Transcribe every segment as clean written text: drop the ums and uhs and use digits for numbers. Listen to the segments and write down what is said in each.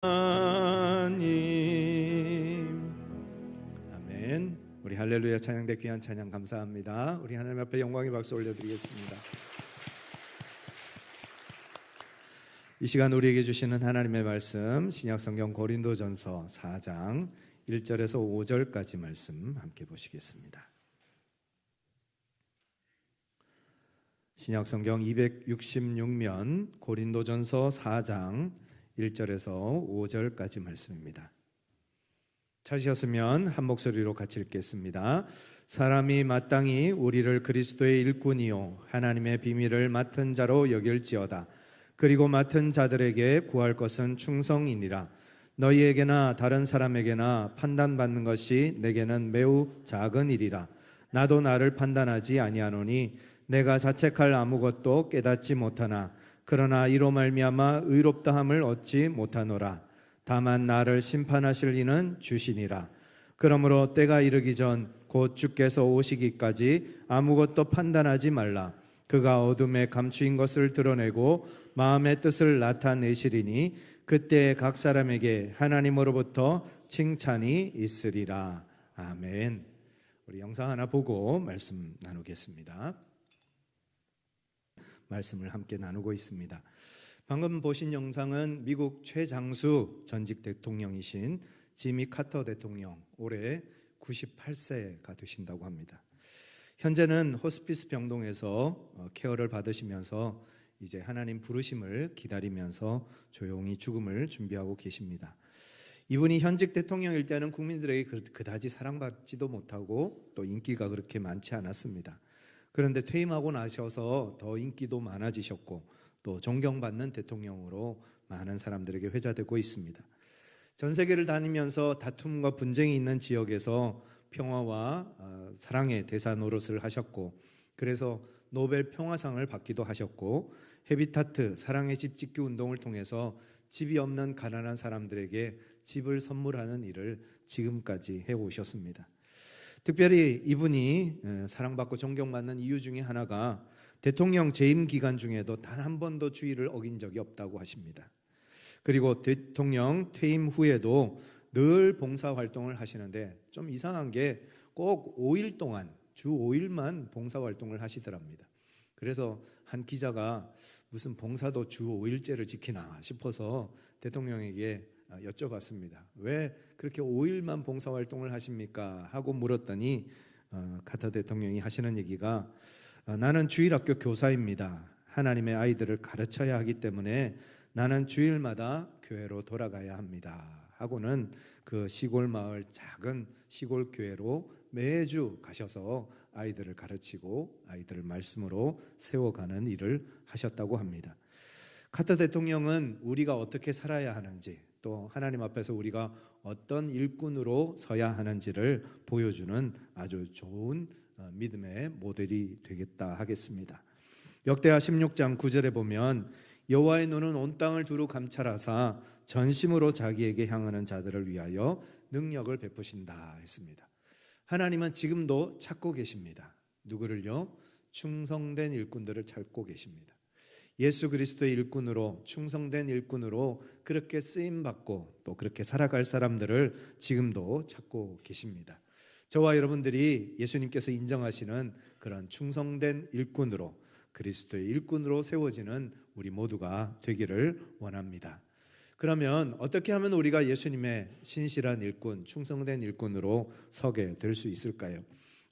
하나님. 아멘. 우리 할렐루야 찬양대 귀한 찬양 감사합니다. 우리 하나님 앞에 영광의 박수 올려드리겠습니다. 이 시간 우리에게 주시는 하나님의 말씀, 신약성경 고린도전서 4장 1절에서 5절까지 말씀 함께 보시겠습니다. 신약성경 266면 고린도전서 4장 1절에서 5절까지 말씀입니다. 찾으셨으면 한 목소리로 같이 읽겠습니다. 사람이 마땅히 우리를 그리스도의 일꾼이요 하나님의 비밀을 맡은 자로 여길지어다. 그리고 맡은 자들에게 구할 것은 충성이니라. 너희에게나 다른 사람에게나 판단받는 것이 내게는 매우 작은 일이라. 나도 나를 판단하지 아니하노니 내가 자책할 아무것도 깨닫지 못하나 그러나 이로 말미암아 의롭다함을 얻지 못하노라. 다만 나를 심판하실 이는 주시니라. 그러므로 때가 이르기 전 곧 주께서 오시기까지 아무것도 판단하지 말라. 그가 어둠에 감추인 것을 드러내고 마음의 뜻을 나타내시리니 그때 각 사람에게 하나님으로부터 칭찬이 있으리라. 아멘. 우리 영상 하나 보고 말씀 나누겠습니다. 말씀을 함께 나누고 있습니다. 방금 보신 영상은 미국 최장수 전직 대통령이신 지미 카터 대통령, 올해 98세가 되신다고 합니다. 현재는 호스피스 병동에서 케어를 받으시면서 이제 하나님 부르심을 기다리면서 조용히 죽음을 준비하고 계십니다. 이분이 현직 대통령일 때는 국민들에게 그다지 사랑받지도 못하고 또 인기가 그렇게 많지 않았습니다. 그런데 퇴임하고 나셔서 더 인기도 많아지셨고 또 존경받는 대통령으로 많은 사람들에게 회자되고 있습니다. 전 세계를 다니면서 다툼과 분쟁이 있는 지역에서 평화와 사랑의 대사 노릇을 하셨고, 그래서 노벨 평화상을 받기도 하셨고, 헤비타트 사랑의 집 짓기 운동을 통해서 집이 없는 가난한 사람들에게 집을 선물하는 일을 지금까지 해오셨습니다. 특별히 이분이 사랑받고 존경받는 이유 중에 하나가 대통령 재임 기간 중에도 단 한 번도 주의를 어긴 적이 없다고 하십니다. 그리고 대통령 퇴임 후에도 늘 봉사활동을 하시는데 좀 이상한 게 꼭 5일 동안 주 5일만 봉사활동을 하시더랍니다. 그래서 한 기자가 무슨 봉사도 주 5일째를 지키나 싶어서 대통령에게 여쭤봤습니다. 왜 그렇게 5일만 봉사활동을 하십니까? 하고 물었더니 카터 대통령이 하시는 얘기가 나는 주일학교 교사입니다. 하나님의 아이들을 가르쳐야 하기 때문에 나는 주일마다 교회로 돌아가야 합니다. 하고는 그 시골 마을 작은 시골 교회로 매주 가셔서 아이들을 가르치고 아이들을 말씀으로 세워가는 일을 하셨다고 합니다. 카터 대통령은 우리가 어떻게 살아야 하는지 또 하나님 앞에서 우리가 어떤 일꾼으로 서야 하는지를 보여주는 아주 좋은 믿음의 모델이 되겠다 하겠습니다. 역대하 16장 9절에 보면 여호와의 눈은 온 땅을 두루 감찰하사 전심으로 자기에게 향하는 자들을 위하여 능력을 베푸신다 했습니다. 하나님은 지금도 찾고 계십니다. 누구를요? 충성된 일꾼들을 찾고 계십니다. 예수 그리스도의 일꾼으로 충성된 일꾼으로 그렇게 쓰임받고 또 그렇게 살아갈 사람들을 지금도 찾고 계십니다. 저와 여러분들이 예수님께서 인정하시는 그런 충성된 일꾼으로 그리스도의 일꾼으로 세워지는 우리 모두가 되기를 원합니다. 그러면 어떻게 하면 우리가 예수님의 신실한 일꾼, 충성된 일꾼으로 서게 될 수 있을까요?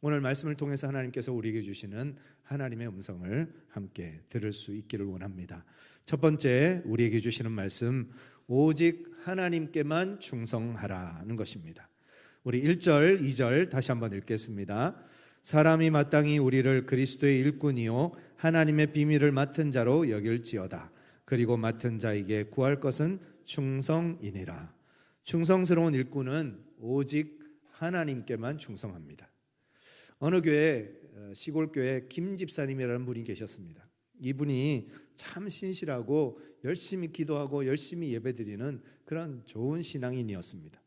오늘 말씀을 통해서 하나님께서 우리에게 주시는 하나님의 음성을 함께 들을 수 있기를 원합니다. 첫 번째 우리에게 주시는 말씀, 오직 하나님께만 충성하라는 것입니다. 우리 1절, 2절 다시 한번 읽겠습니다. 사람이 마땅히 우리를 그리스도의 일꾼이요 하나님의 비밀을 맡은 자로 여길지어다. 그리고 맡은 자에게 구할 것은 충성이니라. 충성스러운 일꾼은 오직 하나님께만 충성합니다. 어느 교회, 시골 교회 김 집사님이라는 분이 계셨습니다. 이분이 참 신실하고 열심히 기도하고 열심히 예배드리는 그런 좋은 신앙인이었습니다.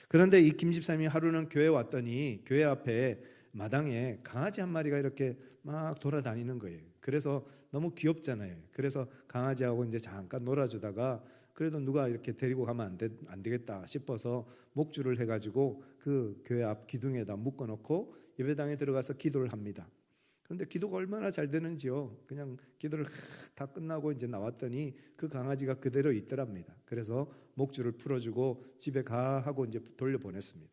그런데 이 김 집사님이 하루는 교회 왔더니 교회 앞에 마당에 강아지 한 마리가 이렇게 막 돌아다니는 거예요. 그래서 너무 귀엽잖아요. 그래서 강아지하고 이제 잠깐 놀아주다가 그래도 누가 이렇게 데리고 가면 안 되겠다 싶어서 목줄을 해가지고 그 교회 앞 기둥에다 묶어놓고 예배당에 들어가서 기도를 합니다. 그런데 기도가 얼마나 잘 되는지요. 그냥 기도를 다 끝나고 이제 나왔더니 그 강아지가 그대로 있더랍니다. 그래서 목줄을 풀어주고 집에 가 하고 이제 돌려보냈습니다.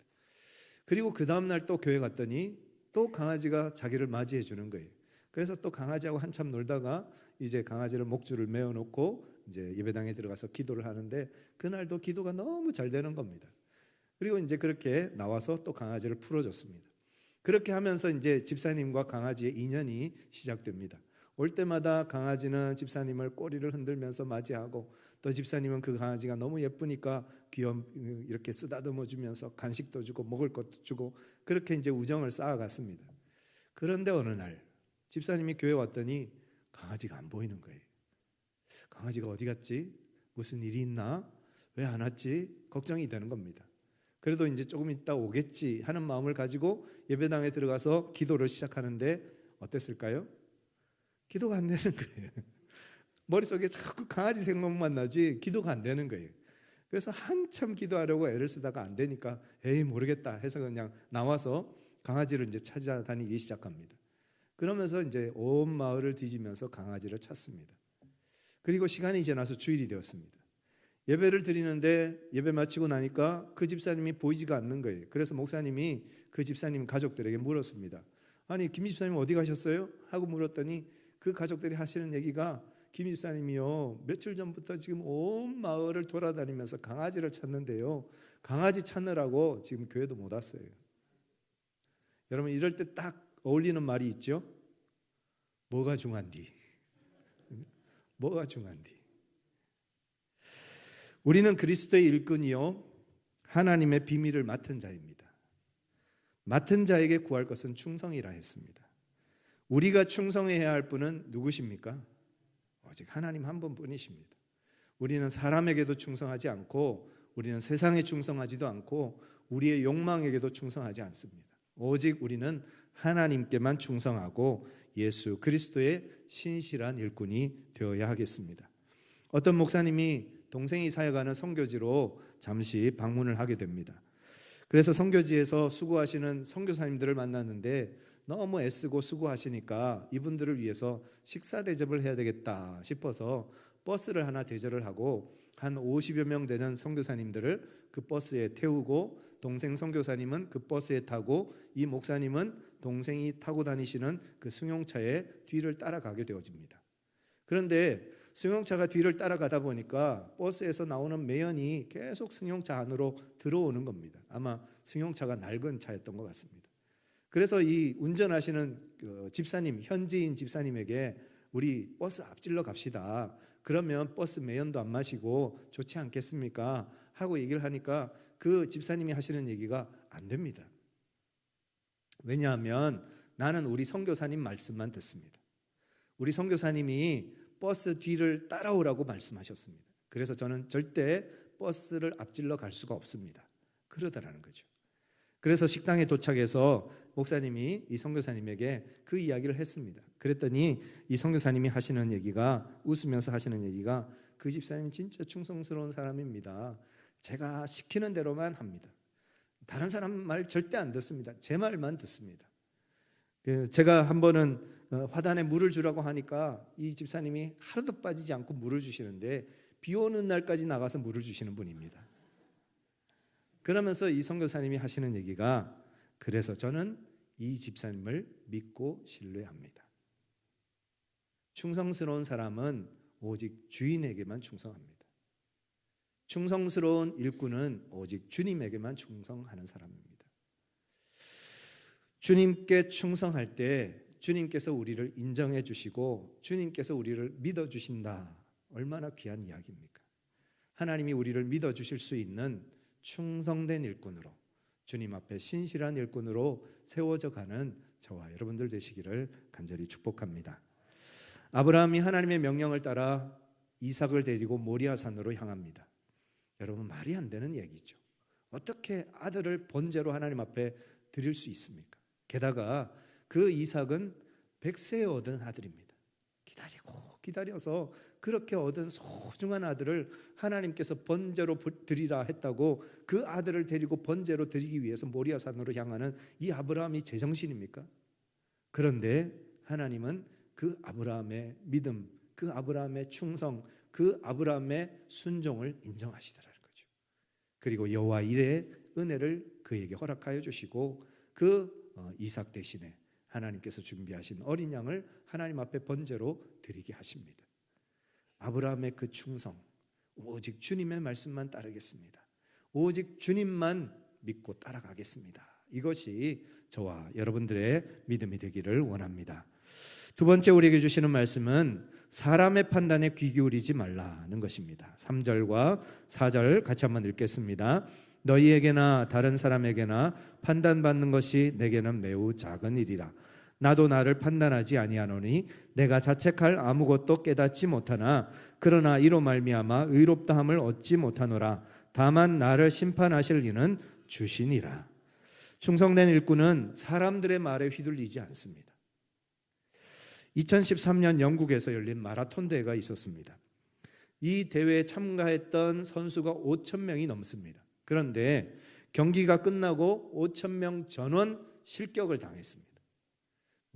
그리고 그 다음날 또 교회 갔더니 또 강아지가 자기를 맞이해 주는 거예요. 그래서 또 강아지하고 한참 놀다가 이제 강아지를 목줄을 메어놓고 이제 예배당에 들어가서 기도를 하는데 그날도 기도가 너무 잘 되는 겁니다. 그리고 이제 그렇게 나와서 또 강아지를 풀어줬습니다. 그렇게 하면서 이제 집사님과 강아지의 인연이 시작됩니다. 올 때마다 강아지는 집사님을 꼬리를 흔들면서 맞이하고 또 집사님은 그 강아지가 너무 예쁘니까 이렇게 쓰다듬어 주면서 간식도 주고 먹을 것도 주고 그렇게 이제 우정을 쌓아갔습니다. 그런데 어느 날 집사님이 교회 왔더니 강아지가 안 보이는 거예요. 강아지가 어디 갔지? 무슨 일이 있나? 왜 안 왔지? 걱정이 되는 겁니다. 그래도 이제 조금 있다 오겠지 하는 마음을 가지고 예배당에 들어가서 기도를 시작하는데 어땠을까요? 기도가 안 되는 거예요. 머릿속에 자꾸 강아지 생각만 나지 기도가 안 되는 거예요. 그래서 한참 기도하려고 애를 쓰다가 안 되니까 에이 모르겠다 해서 그냥 나와서 강아지를 이제 찾아다니기 시작합니다. 그러면서 이제 온 마을을 뒤지면서 강아지를 찾습니다. 그리고 시간이 지나서 주일이 되었습니다. 예배를 드리는데 예배 마치고 나니까 그 집사님이 보이지가 않는 거예요. 그래서 목사님이 그 집사님 가족들에게 물었습니다. 아니 김 집사님 어디 가셨어요? 하고 물었더니 그 가족들이 하시는 얘기가 김 집사님이요 며칠 전부터 지금 온 마을을 돌아다니면서 강아지를 찾는데요 강아지 찾느라고 지금 교회도 못 왔어요. 여러분 이럴 때 딱 어울리는 말이 있죠. 뭐가 중한디? 뭐가 중한디? 우리는 그리스도의 일꾼이요 하나님의 비밀을 맡은 자입니다. 맡은 자에게 구할 것은 충성이라 했습니다. 우리가 충성해야 할 분은 누구십니까? 오직 하나님 한 분뿐이십니다. 우리는 사람에게도 충성하지 않고 우리는 세상에 충성하지도 않고 우리의 욕망에게도 충성하지 않습니다. 오직 우리는 하나님께만 충성하고 예수 그리스도의 신실한 일꾼이 되어야 하겠습니다. 어떤 목사님이 동생이 사역하는 선교지로 잠시 방문을 하게 됩니다. 그래서 선교지에서 수고하시는 선교사님들을 만났는데 너무 애쓰고 수고하시니까 이분들을 위해서 식사 대접을 해야 되겠다 싶어서 버스를 하나 대절을 하고 한 50여 명 되는 선교사님들을 그 버스에 태우고 동생 선교사님은 그 버스에 타고 이 목사님은 동생이 타고 다니시는 그 승용차의 뒤를 따라가게 되어집니다. 그런데 승용차가 뒤를 따라가다 보니까 버스에서 나오는 매연이 계속 승용차 안으로 들어오는 겁니다. 아마 승용차가 낡은 차였던 것 같습니다. 그래서 이 운전하시는 집사님, 현지인 집사님에게 우리 버스 앞질러 갑시다. 그러면 버스 매연도 안 마시고 좋지 않겠습니까? 하고 얘기를 하니까 그 집사님이 하시는 얘기가 안 됩니다. 왜냐하면 나는 우리 선교사님 말씀만 듣습니다. 우리 선교사님이 버스 뒤를 따라오라고 말씀하셨습니다. 그래서 저는 절대 버스를 앞질러 갈 수가 없습니다. 그러더라는 거죠. 그래서 식당에 도착해서 목사님이 이 선교사님에게 그 이야기를 했습니다. 그랬더니 이 선교사님이 하시는 얘기가 웃으면서 하시는 얘기가 그 집사님 진짜 충성스러운 사람입니다. 제가 시키는 대로만 합니다. 다른 사람 말 절대 안 듣습니다. 제 말만 듣습니다. 제가 한 번은 화단에 물을 주라고 하니까 이 집사님이 하루도 빠지지 않고 물을 주시는데 비 오는 날까지 나가서 물을 주시는 분입니다. 그러면서 이 선교사님이 하시는 얘기가 그래서 저는 이 집사님을 믿고 신뢰합니다. 충성스러운 사람은 오직 주인에게만 충성합니다. 충성스러운 일꾼은 오직 주님에게만 충성하는 사람입니다. 주님께 충성할 때 주님께서 우리를 인정해 주시고 주님께서 우리를 믿어 주신다. 얼마나 귀한 이야기입니까? 하나님이 우리를 믿어 주실 수 있는 충성된 일꾼으로 주님 앞에 신실한 일꾼으로 세워져 가는 저와 여러분들 되시기를 간절히 축복합니다. 아브라함이 하나님의 명령을 따라 이삭을 데리고 모리아산으로 향합니다. 여러분 말이 안 되는 얘기죠. 어떻게 아들을 번제로 하나님 앞에 드릴 수 있습니까? 게다가 그 이삭은 100세에 얻은 아들입니다. 기다려서 그렇게 얻은 소중한 아들을 하나님께서 번제로 드리라 했다고 그 아들을 데리고 번제로 드리기 위해서 모리아산으로 향하는 이 아브라함이 제정신입니까? 그런데 하나님은 그 아브라함의 믿음, 그 아브라함의 충성, 그 아브라함의 순종을 인정하시더라는 거죠. 그리고 여호와 일의 은혜를 그에게 허락하여 주시고 그 이삭 대신에 하나님께서 준비하신 어린 양을 하나님 앞에 번제로 드리게 하십니다. 아브라함의 그 충성, 오직 주님의 말씀만 따르겠습니다. 오직 주님만 믿고 따라가겠습니다. 이것이 저와 여러분들의 믿음이 되기를 원합니다. 두 번째 우리에게 주시는 말씀은 사람의 판단에 귀 기울이지 말라는 것입니다. 3절과 4절 같이 한번 읽겠습니다. 너희에게나 다른 사람에게나 판단받는 것이 내게는 매우 작은 일이라. 나도 나를 판단하지 아니하노니 내가 자책할 아무것도 깨닫지 못하나 그러나 이로 말미암아 의롭다함을 얻지 못하노라. 다만 나를 심판하실 이는 주시니라. 충성된 일꾼은 사람들의 말에 휘둘리지 않습니다. 2013년 영국에서 열린 마라톤 대회가 있었습니다. 이 대회에 참가했던 선수가 5,000명이 넘습니다. 그런데 경기가 끝나고 5,000명 전원 실격을 당했습니다.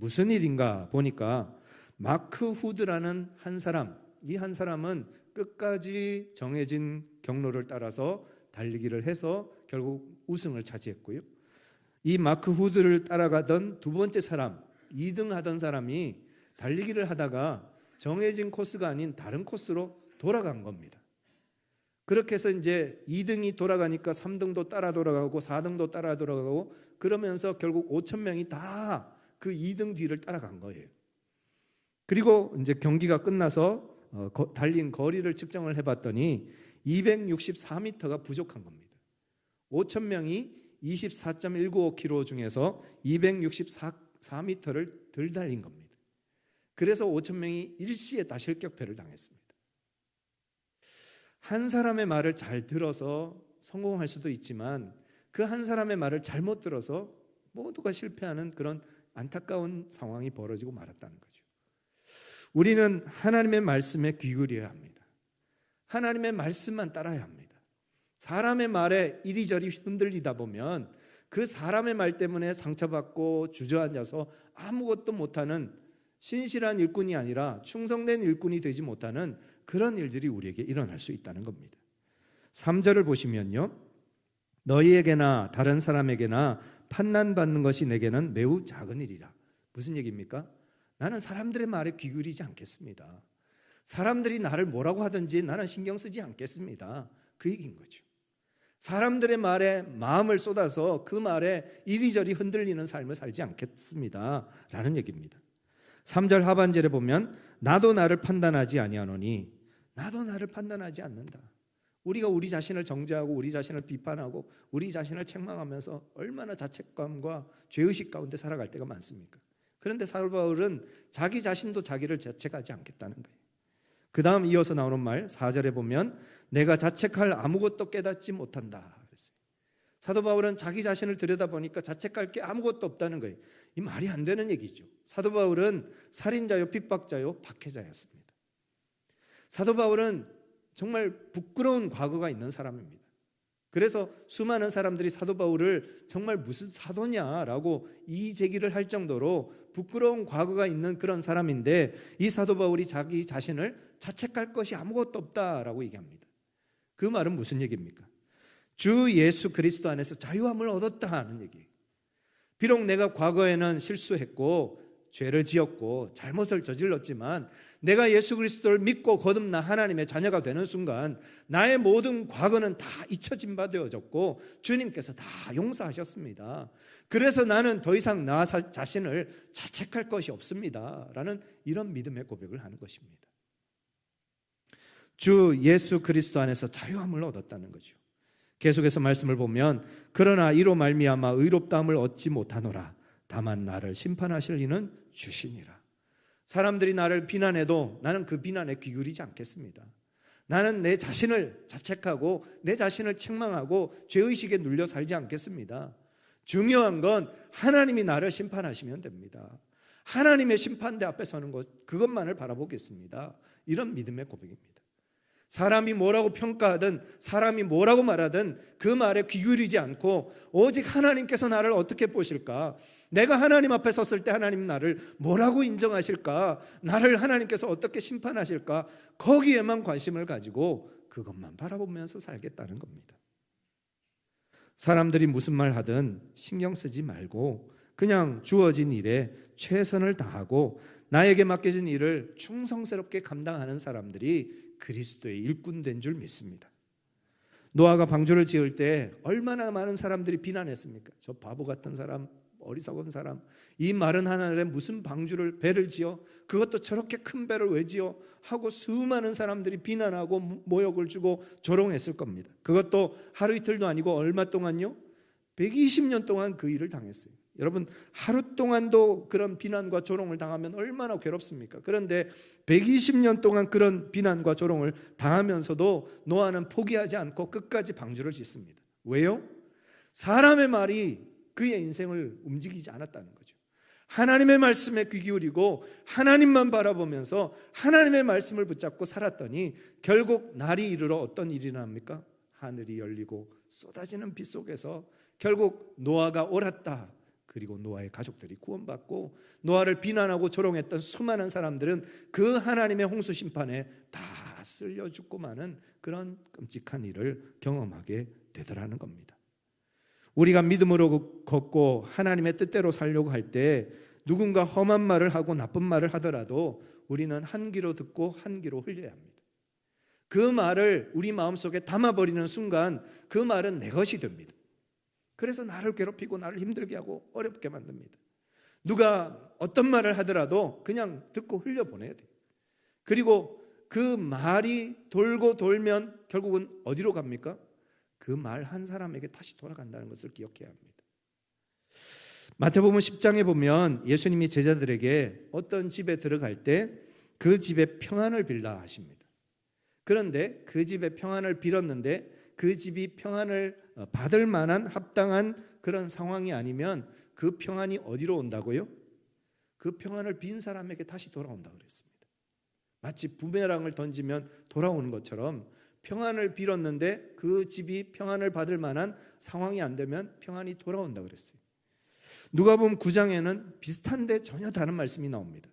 무슨 일인가 보니까 마크 후드라는 한 사람, 이 한 사람은 끝까지 정해진 경로를 따라서 달리기를 해서 결국 우승을 차지했고요. 이 마크 후드를 따라가던 두 번째 사람, 2등 하던 사람이 달리기를 하다가 정해진 코스가 아닌 다른 코스로 돌아간 겁니다. 그렇게 해서 이제 2등이 돌아가니까 3등도 따라 돌아가고 4등도 따라 돌아가고 그러면서 결국 5,000명이 다 그 2등 뒤를 따라간 거예요. 그리고 이제 경기가 끝나서 달린 거리를 측정을 해봤더니 264m가 부족한 겁니다. 5,000명이 24.195km 중에서 264m를 덜 달린 겁니다. 그래서 5,000명이 일시에 다 실격패를 당했습니다. 한 사람의 말을 잘 들어서 성공할 수도 있지만 그 한 사람의 말을 잘못 들어서 모두가 실패하는 그런 안타까운 상황이 벌어지고 말았다는 거죠. 우리는 하나님의 말씀에 귀 기울여야 합니다. 하나님의 말씀만 따라야 합니다. 사람의 말에 이리저리 흔들리다 보면 그 사람의 말 때문에 상처받고 주저앉아서 아무것도 못하는 신실한 일꾼이 아니라 충성된 일꾼이 되지 못하는 그런 일들이 우리에게 일어날 수 있다는 겁니다. 3절을 보시면요, 너희에게나 다른 사람에게나 판단받는 것이 내게는 매우 작은 일이라. 무슨 얘기입니까? 나는 사람들의 말에 귀 기울이지 않겠습니다. 사람들이 나를 뭐라고 하든지 나는 신경 쓰지 않겠습니다. 그 얘기인 거죠. 사람들의 말에 마음을 쏟아서 그 말에 이리저리 흔들리는 삶을 살지 않겠습니다 라는 얘기입니다. 3절 하반절에 보면 나도 나를 판단하지 아니하노니, 나도 나를 판단하지 않는다. 우리가 우리 자신을 정죄하고 우리 자신을 비판하고 우리 자신을 책망하면서 얼마나 자책감과 죄의식 가운데 살아갈 때가 많습니까? 그런데 사도 바울은 자기 자신도 자기를 자책하지 않겠다는 거예요. 그 다음 이어서 나오는 말 4절에 보면 내가 자책할 아무것도 깨닫지 못한다 그랬어요. 사도 바울은 자기 자신을 들여다보니까 자책할 게 아무것도 없다는 거예요. 이 말이 안 되는 얘기죠. 사도 바울은 살인자요, 핍박자요, 박해자였습니다. 사도 바울은 정말 부끄러운 과거가 있는 사람입니다. 그래서 수많은 사람들이 사도 바울을 정말 무슨 사도냐라고 이의제기를 할 정도로 부끄러운 과거가 있는 그런 사람인데, 이 사도 바울이 자기 자신을 자책할 것이 아무것도 없다라고 얘기합니다. 그 말은 무슨 얘기입니까? 주 예수 그리스도 안에서 자유함을 얻었다 하는 얘기예요. 비록 내가 과거에는 실수했고 죄를 지었고 잘못을 저질렀지만 내가 예수 그리스도를 믿고 거듭나 하나님의 자녀가 되는 순간 나의 모든 과거는 다 잊혀진 바 되어졌고 주님께서 다 용서하셨습니다. 그래서 나는 더 이상 나 자신을 자책할 것이 없습니다 라는 이런 믿음의 고백을 하는 것입니다. 주 예수 그리스도 안에서 자유함을 얻었다는 거죠. 계속해서 말씀을 보면 그러나 이로 말미암아 의롭다함을 얻지 못하노라. 다만 나를 심판하실 이는 주시니라. 사람들이 나를 비난해도 나는 그 비난에 귀 기울이지 않겠습니다. 나는 내 자신을 자책하고 내 자신을 책망하고 죄의식에 눌려 살지 않겠습니다. 중요한 건 하나님이 나를 심판하시면 됩니다. 하나님의 심판대 앞에 서는 것, 그것만을 바라보겠습니다. 이런 믿음의 고백입니다. 사람이 뭐라고 평가하든 사람이 뭐라고 말하든 그 말에 귀 기울이지 않고 오직 하나님께서 나를 어떻게 보실까? 내가 하나님 앞에 섰을 때 하나님 나를 뭐라고 인정하실까? 나를 하나님께서 어떻게 심판하실까? 거기에만 관심을 가지고 그것만 바라보면서 살겠다는 겁니다. 사람들이 무슨 말 하든 신경 쓰지 말고 그냥 주어진 일에 최선을 다하고 나에게 맡겨진 일을 충성스럽게 감당하는 사람들이 그리스도의 일꾼 된 줄 믿습니다. 노아가 방주를 지을 때 얼마나 많은 사람들이 비난했습니까? 저 바보 같은 사람, 어리석은 사람, 이 마른 하늘에 무슨 배를 지어? 그것도 저렇게 큰 배를 왜 지어? 하고 수많은 사람들이 비난하고 모욕을 주고 조롱했을 겁니다. 그것도 하루 이틀도 아니고 얼마 동안요? 120년 동안 그 일을 당했어요. 여러분, 하루 동안도 그런 비난과 조롱을 당하면 얼마나 괴롭습니까? 그런데 120년 동안 그런 비난과 조롱을 당하면서도 노아는 포기하지 않고 끝까지 방주를 짓습니다. 왜요? 사람의 말이 그의 인생을 움직이지 않았다는 거죠. 하나님의 말씀에 귀 기울이고 하나님만 바라보면서 하나님의 말씀을 붙잡고 살았더니 결국 날이 이르러 어떤 일이 납니까? 하늘이 열리고 쏟아지는 비 속에서 결국 노아가 옳았다. 그리고 노아의 가족들이 구원받고 노아를 비난하고 조롱했던 수많은 사람들은 그 하나님의 홍수 심판에 다 쓸려 죽고 마는 그런 끔찍한 일을 경험하게 되더라는 겁니다. 우리가 믿음으로 걷고 하나님의 뜻대로 살려고 할 때 누군가 험한 말을 하고 나쁜 말을 하더라도 우리는 한 귀로 듣고 한 귀로 흘려야 합니다. 그 말을 우리 마음속에 담아버리는 순간 그 말은 내 것이 됩니다. 그래서 나를 괴롭히고 나를 힘들게 하고 어렵게 만듭니다. 누가 어떤 말을 하더라도 그냥 듣고 흘려보내야 돼요. 그리고 그 말이 돌고 돌면 결국은 어디로 갑니까? 그 말 한 사람에게 다시 돌아간다는 것을 기억해야 합니다. 마태복음 10장에 보면 예수님이 제자들에게 어떤 집에 들어갈 때 그 집에 평안을 빌라 하십니다. 그런데 그 집에 평안을 빌었는데 그 집이 평안을 받을 만한 합당한 그런 상황이 아니면 그 평안이 어디로 온다고요? 그 평안을 빈 사람에게 다시 돌아온다고 그랬습니다. 마치 부메랑을 던지면 돌아오는 것처럼 평안을 빌었는데 그 집이 평안을 받을 만한 상황이 안 되면 평안이 돌아온다고 그랬어요. 누가복음 9장에는 비슷한데 전혀 다른 말씀이 나옵니다.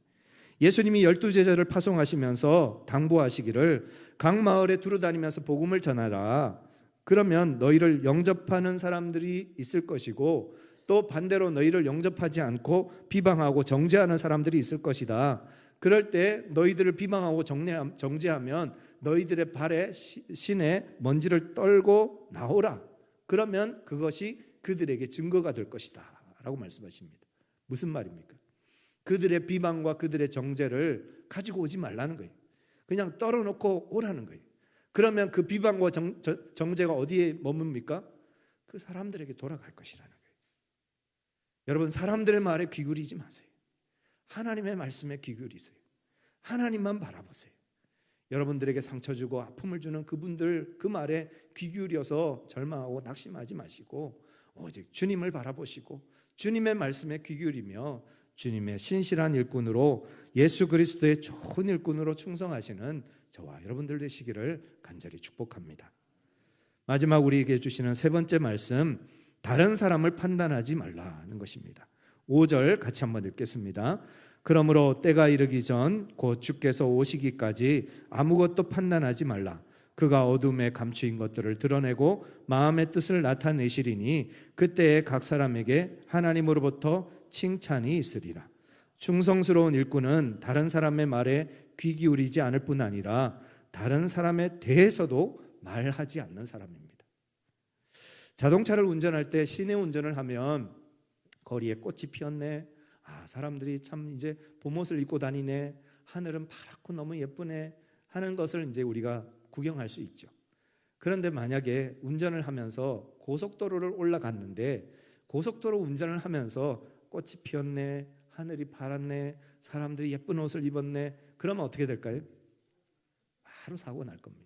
예수님이 12제자를 파송하시면서 당부하시기를 각 마을에 두루다니면서 복음을 전하라. 그러면 너희를 영접하는 사람들이 있을 것이고 또 반대로 너희를 영접하지 않고 비방하고 정죄하는 사람들이 있을 것이다. 그럴 때 너희들을 비방하고 정죄하면 너희들의 발에 신에 먼지를 떨고 나오라. 그러면 그것이 그들에게 증거가 될 것이다 라고 말씀하십니다. 무슨 말입니까? 그들의 비방과 그들의 정죄를 가지고 오지 말라는 거예요. 그냥 떨어놓고 오라는 거예요. 그러면 그 비방과 정죄가 어디에 머뭅니까? 그 사람들에게 돌아갈 것이라는 거예요. 여러분, 사람들의 말에 귀 기울이지 마세요. 하나님의 말씀에 귀 기울이세요. 하나님만 바라보세요. 여러분들에게 상처 주고 아픔을 주는 그분들 그 말에 귀 기울여서 절망하고 낙심하지 마시고 오직 주님을 바라보시고 주님의 말씀에 귀 기울이며 주님의 신실한 일꾼으로 예수 그리스도의 좋은 일꾼으로 충성하시는 저와 여러분들 되시기를 간절히 축복합니다. 마지막 우리에게 주시는 세 번째 말씀, 다른 사람을 판단하지 말라는 것입니다. 5절 같이 한번 읽겠습니다. 그러므로 때가 이르기 전 곧 주께서 오시기까지 아무것도 판단하지 말라. 그가 어둠에 감추인 것들을 드러내고 마음의 뜻을 나타내시리니 그때에 각 사람에게 하나님으로부터 칭찬이 있으리라. 충성스러운 일꾼은 다른 사람의 말에 귀 기울이지 않을 뿐 아니라 다른 사람에 대해서도 말하지 않는 사람입니다. 자동차를 운전할 때 시내 운전을 하면 거리에 꽃이 피었네, 사람들이 참 이제 봄옷을 입고 다니네, 하늘은 파랗고 너무 예쁘네 하는 것을 이제 우리가 구경할 수 있죠. 그런데 만약에 운전을 하면서 고속도로를 올라갔는데 고속도로 운전을 하면서 꽃이 피었네, 하늘이 파랗네, 사람들이 예쁜 옷을 입었네, 그러면 어떻게 될까요? 바로 사고 날 겁니다.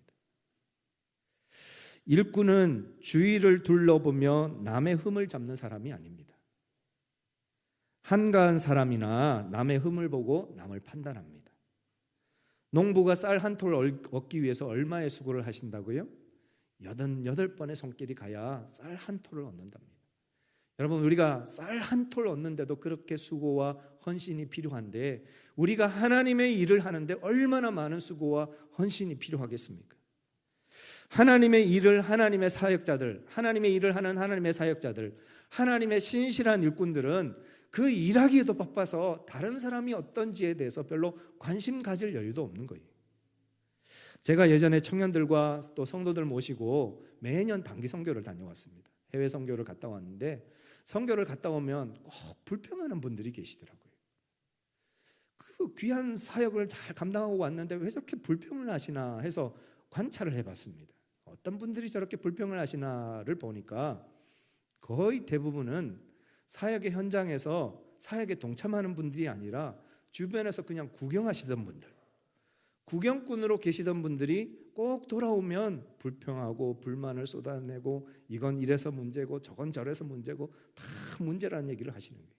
일꾼은 주위를 둘러보며 남의 흠을 잡는 사람이 아닙니다. 한가한 사람이나 남의 흠을 보고 남을 판단합니다. 농부가 쌀 한 톨 얻기 위해서 얼마의 수고를 하신다고요? 88번의 손길이 가야 쌀 한 톨을 얻는답니다. 여러분, 우리가 쌀 한 톨 얻는데도 그렇게 수고와 헌신이 필요한데 우리가 하나님의 일을 하는데 얼마나 많은 수고와 헌신이 필요하겠습니까? 하나님의 일을 하나님의 사역자들, 하나님의 일을 하는 하나님의 사역자들, 하나님의 신실한 일꾼들은 그 일하기에도 바빠서 다른 사람이 어떤지에 대해서 별로 관심 가질 여유도 없는 거예요. 제가 예전에 청년들과 또 성도들 모시고 매년 단기 선교를 다녀왔습니다. 해외 선교를 갔다 왔는데 선교를 갔다 오면 꼭 불평하는 분들이 계시더라고요. 그 귀한 사역을 잘 감당하고 왔는데 왜 저렇게 불평을 하시나 해서 관찰을 해봤습니다. 어떤 분들이 저렇게 불평을 하시나를 보니까 거의 대부분은 사역의 현장에서 사역에 동참하는 분들이 아니라 주변에서 그냥 구경하시던 분들, 구경꾼으로 계시던 분들이 꼭 돌아오면 불평하고 불만을 쏟아내고 이건 이래서 문제고 저건 저래서 문제고 다 문제라는 얘기를 하시는 거예요.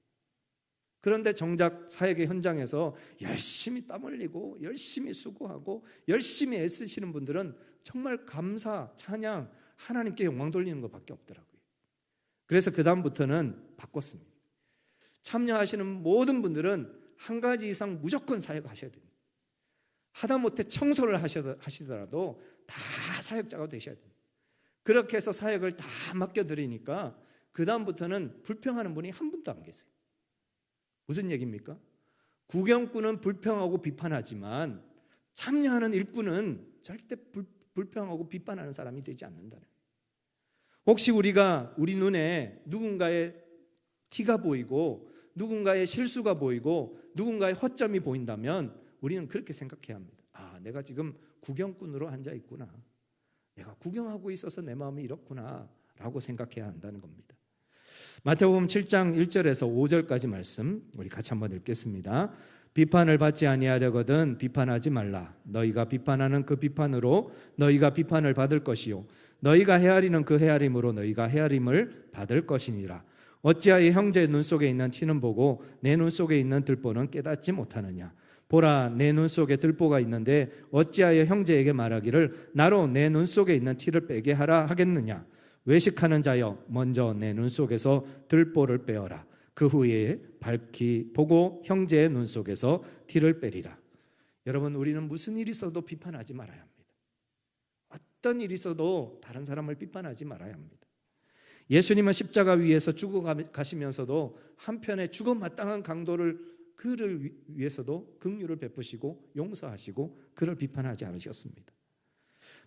그런데 정작 사역의 현장에서 열심히 땀 흘리고 열심히 수고하고 열심히 애쓰시는 분들은 정말 감사, 찬양, 하나님께 영광 돌리는 것밖에 없더라고요. 그래서 그 다음부터는 바꿨습니다. 참여하시는 모든 분들은 한 가지 이상 무조건 사역하셔야 됩니다. 하다못해 청소를 하시더라도 다 사역자가 되셔야 됩니다. 그렇게 해서 사역을 다 맡겨드리니까 그 다음부터는 불평하는 분이 한 분도 안 계세요. 무슨 얘기입니까? 구경꾼은 불평하고 비판하지만 참여하는 일꾼은 절대 불평하고 비판하는 사람이 되지 않는다는 거예요. 혹시 우리가 우리 눈에 누군가의 티가 보이고 누군가의 실수가 보이고 누군가의 허점이 보인다면 우리는 그렇게 생각해야 합니다. 아, 내가 지금 구경꾼으로 앉아 있구나. 내가 구경하고 있어서 내 마음이 이렇구나 라고 생각해야 한다는 겁니다. 마태복음 7장 1절에서 5절까지 말씀 우리 같이 한번 읽겠습니다. 비판을 받지 아니하려거든 비판하지 말라. 너희가 비판하는 그 비판으로 너희가 비판을 받을 것이요 너희가 헤아리는 그 헤아림으로 너희가 헤아림을 받을 것이니라. 어찌하여 형제의 눈 속에 있는 티는 보고 내 눈 속에 있는 들보는 깨닫지 못하느냐. 보라, 내 눈 속에 들보가 있는데 어찌하여 형제에게 말하기를 나로 내 눈 속에 있는 티를 빼게 하라 하겠느냐. 외식하는 자여, 먼저 내 눈 속에서 들보를 빼어라. 그 후에 밝히 보고 형제의 눈 속에서 티를 빼리라. 여러분, 우리는 무슨 일이 있어도 비판하지 말아야 합니다. 어떤 일이 있어도 다른 사람을 비판하지 말아야 합니다. 예수님은 십자가 위에서 죽어가시면서도 한편에 죽어 마땅한 강도를 그를 위해서도 긍휼을 베푸시고 용서하시고 그를 비판하지 않으셨습니다.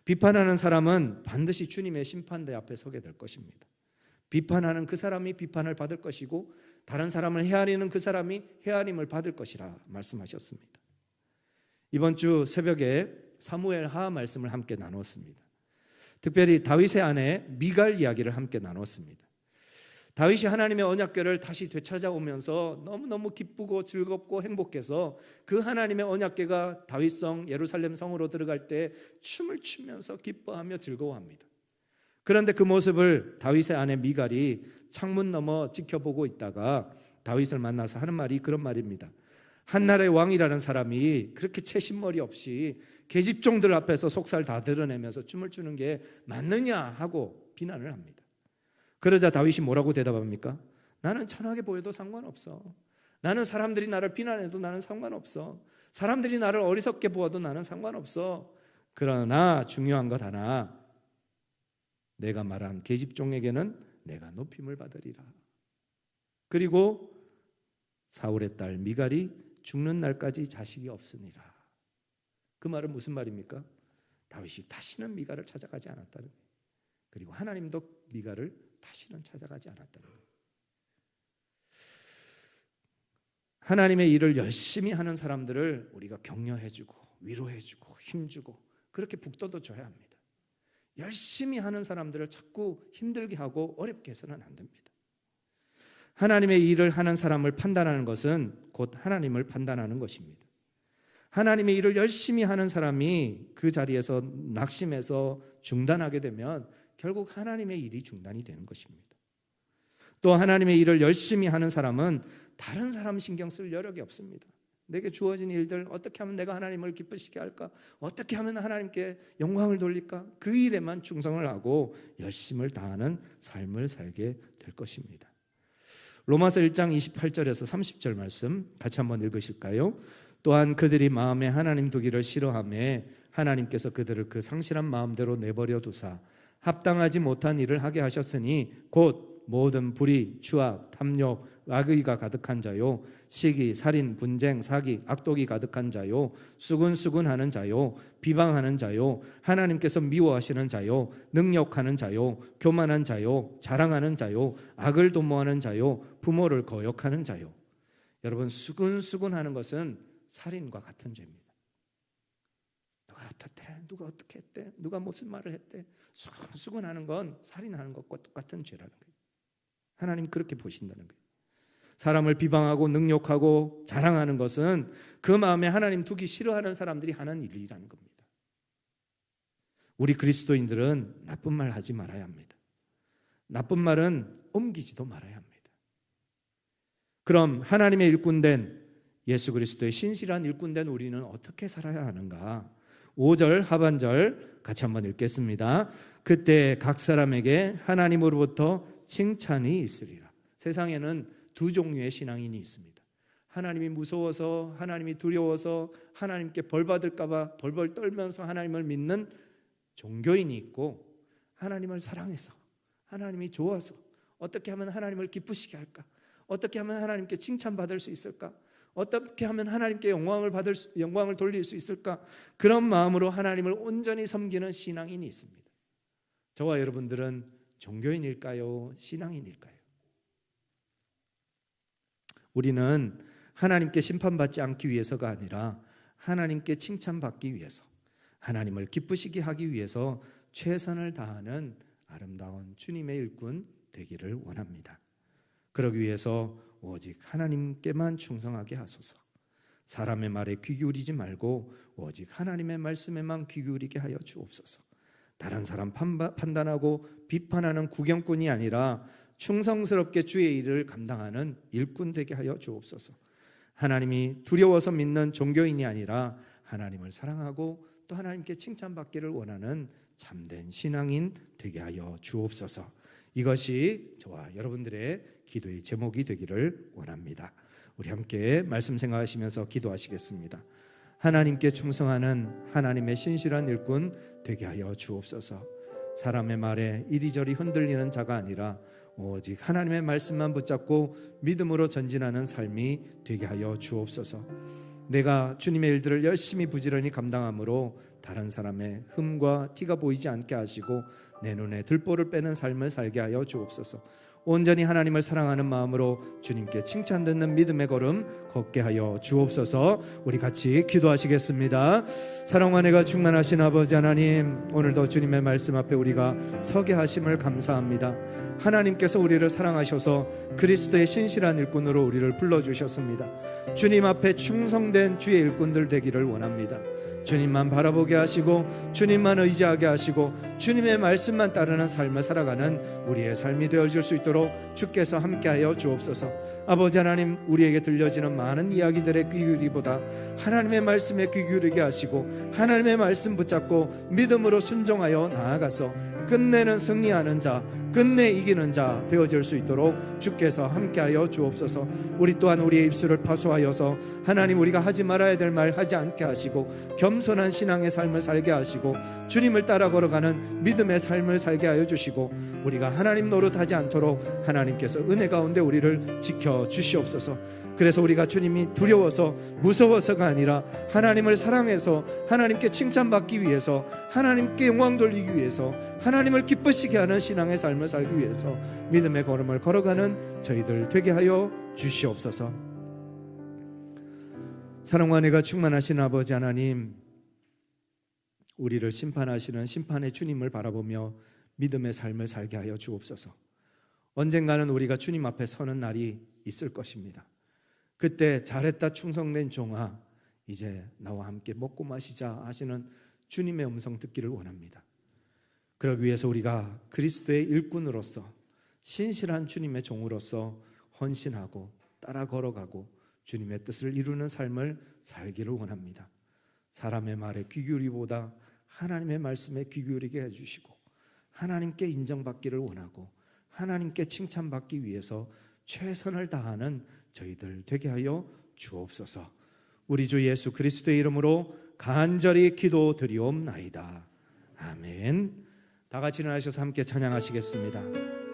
비판하는 사람은 반드시 주님의 심판대 앞에 서게 될 것입니다. 비판하는 그 사람이 비판을 받을 것이고 다른 사람을 헤아리는 그 사람이 헤아림을 받을 것이라 말씀하셨습니다. 이번 주 새벽에 사무엘 하 말씀을 함께 나누었습니다. 특별히 다윗의 아내 미갈 이야기를 함께 나누었습니다. 다윗이 하나님의 언약궤를 다시 되찾아오면서 너무너무 기쁘고 즐겁고 행복해서 그 하나님의 언약궤가 다윗성 예루살렘 성으로 들어갈 때 춤을 추면서 기뻐하며 즐거워합니다. 그런데 그 모습을 다윗의 아내 미갈이 창문 너머 지켜보고 있다가 다윗을 만나서 하는 말이 그런 말입니다. 한나라의 왕이라는 사람이 그렇게 채신머리 없이 계집종들 앞에서 속살 다 드러내면서 춤을 추는 게 맞느냐 하고 비난을 합니다. 그러자 다윗이 뭐라고 대답합니까? 나는 천하게 보여도 상관없어. 나는 사람들이 나를 비난해도 나는 상관없어. 사람들이 나를 어리석게 보아도 나는 상관없어. 그러나 중요한 것 하나, 내가 말한 계집종에게는 내가 높임을 받으리라. 그리고 사울의 딸 미갈이 죽는 날까지 자식이 없으니라. 그 말은 무슨 말입니까? 다윗이 다시는 미갈을 찾아가지 않았다는 거예요. 그리고 하나님도 미갈을 다시는 찾아가지 않았다는 거예요. 하나님의 일을 열심히 하는 사람들을 우리가 격려해주고 위로해주고 힘주고 그렇게 북돋워줘야 합니다. 열심히 하는 사람들을 자꾸 힘들게 하고 어렵게 해서는 안 됩니다. 하나님의 일을 하는 사람을 판단하는 것은 곧 하나님을 판단하는 것입니다. 하나님의 일을 열심히 하는 사람이 그 자리에서 낙심해서 중단하게 되면 결국 하나님의 일이 중단이 되는 것입니다. 또 하나님의 일을 열심히 하는 사람은 다른 사람 신경 쓸 여력이 없습니다. 내게 주어진 일들, 어떻게 하면 내가 하나님을 기쁘시게 할까? 어떻게 하면 하나님께 영광을 돌릴까? 그 일에만 충성을 하고 열심을 다하는 삶을 살게 될 것입니다. 로마서 1장 28절에서 30절 말씀 같이 한번 읽으실까요? 또한 그들이 마음에 하나님 두기를 싫어하며 하나님께서 그들을 그 상실한 마음대로 내버려 두사 합당하지 못한 일을 하게 하셨으니 곧 모든 불의, 추악, 탐욕, 악의가 가득한 자요, 시기, 살인, 분쟁, 사기, 악독이 가득한 자요, 수군수군하는 자요, 비방하는 자요, 하나님께서 미워하시는 자요, 능욕하는 자요, 교만한 자요, 자랑하는 자요, 악을 도모하는 자요, 부모를 거역하는 자요. 여러분, 수군수군하는 것은 살인과 같은 죄입니다. 누가 어떻대? 누가 어떻게 했대? 누가 무슨 말을 했대? 수군하는 건 살인하는 것과 똑같은 죄라는 거예요. 하나님 그렇게 보신다는 거예요. 사람을 비방하고 능욕하고 자랑하는 것은 그 마음에 하나님 두기 싫어하는 사람들이 하는 일이라는 겁니다. 우리 그리스도인들은 나쁜 말 하지 말아야 합니다. 나쁜 말은 옮기지도 말아야 합니다. 그럼 하나님의 일꾼된 예수 그리스도의 신실한 일꾼된 우리는 어떻게 살아야 하는가? 5절 하반절 같이 한번 읽겠습니다. 그때 각 사람에게 하나님으로부터 칭찬이 있으리라. 세상에는 두 종류의 신앙인이 있습니다. 하나님이 무서워서, 하나님이 두려워서, 하나님께 벌 받을까 봐 벌벌 떨면서 하나님을 믿는 종교인이 있고, 하나님을 사랑해서, 하나님이 좋아서 어떻게 하면 하나님을 기쁘시게 할까? 어떻게 하면 하나님께 칭찬받을 수 있을까? 어떻게 하면 하나님께 영광을 돌릴 수 있을까? 그런 마음으로 하나님을 온전히 섬기는 신앙인이 있습니다. 저와 여러분들은 종교인일까요? 신앙인일까요? 우리는 하나님께 심판받지 않기 위해서가 아니라 하나님께 칭찬받기 위해서, 하나님을 기쁘시게 하기 위해서 최선을 다하는 아름다운 주님의 일꾼 되기를 원합니다. 그러기 위해서 오직 하나님께만 충성하게 하소서. 사람의 말에 귀 기울이지 말고 오직 하나님의 말씀에만 귀 기울이게 하여 주옵소서. 다른 사람 판단하고 비판하는 구경꾼이 아니라 충성스럽게 주의 일을 감당하는 일꾼 되게 하여 주옵소서. 하나님이 두려워서 믿는 종교인이 아니라 하나님을 사랑하고 또 하나님께 칭찬받기를 원하는 참된 신앙인 되게 하여 주옵소서. 이것이 저와 여러분들의 기도의 제목이 되기를 원합니다. 우리 함께 말씀 생각하시면서 기도하시겠습니다. 하나님께 충성하는 하나님의 신실한 일꾼 되게 하여 주옵소서. 사람의 말에 이리저리 흔들리는 자가 아니라 오직 하나님의 말씀만 붙잡고 믿음으로 전진하는 삶이 되게 하여 주옵소서. 내가 주님의 일들을 열심히 부지런히 감당함으로 다른 사람의 흠과 티가 보이지 않게 하시고 내 눈에 들보를 빼는 삶을 살게 하여 주옵소서. 온전히 하나님을 사랑하는 마음으로 주님께 칭찬 듣는 믿음의 걸음 걷게 하여 주옵소서. 우리 같이 기도하시겠습니다. 사랑과 은혜가 충만하신 아버지 하나님, 오늘도 주님의 말씀 앞에 우리가 서게 하심을 감사합니다. 하나님께서 우리를 사랑하셔서 그리스도의 신실한 일꾼으로 우리를 불러주셨습니다. 주님 앞에 충성된 주의 일꾼들 되기를 원합니다. 주님만 바라보게 하시고 주님만 의지하게 하시고 주님의 말씀만 따르는 삶을 살아가는 우리의 삶이 되어질 수 있도록 주께서 함께하여 주옵소서. 아버지 하나님, 우리에게 들려지는 많은 이야기들의 귀 기울이기보다 하나님의 말씀에 귀 기울이게 하시고 하나님의 말씀 붙잡고 믿음으로 순종하여 나아가서 끝내는 승리하는 자, 끝내 이기는 자 되어질 수 있도록 주께서 함께하여 주옵소서. 우리 또한 우리의 입술을 파수하여서 하나님, 우리가 하지 말아야 될 말 하지 않게 하시고 겸손한 신앙의 삶을 살게 하시고 주님을 따라 걸어가는 믿음의 삶을 살게 하여 주시고 우리가 하나님 노릇하지 않도록 하나님께서 은혜 가운데 우리를 지켜 주시옵소서. 그래서 우리가 주님이 두려워서 무서워서가 아니라 하나님을 사랑해서 하나님께 칭찬받기 위해서, 하나님께 영광 돌리기 위해서, 하나님을 기쁘시게 하는 신앙의 삶을 살기 위해서 믿음의 걸음을 걸어가는 저희들 되게 하여 주시옵소서. 사랑과 은혜가 충만하신 아버지 하나님, 우리를 심판하시는 심판의 주님을 바라보며 믿음의 삶을 살게 하여 주옵소서. 언젠가는 우리가 주님 앞에 서는 날이 있을 것입니다. 그때 잘했다 충성된 종아, 이제 나와 함께 먹고 마시자 하시는 주님의 음성 듣기를 원합니다. 그러기 위해서 우리가 그리스도의 일꾼으로서 신실한 주님의 종으로서 헌신하고 따라 걸어가고 주님의 뜻을 이루는 삶을 살기를 원합니다. 사람의 말에 귀 기울이기보다 하나님의 말씀에 귀 기울이게 해주시고 하나님께 인정받기를 원하고 하나님께 칭찬받기 위해서 최선을 다하는 저희들 되게 하여 주옵소서. 우리 주 예수 그리스도의 이름으로 간절히 기도드리옵나이다. 아멘. 다 같이 일어나셔서 함께 찬양하시겠습니다.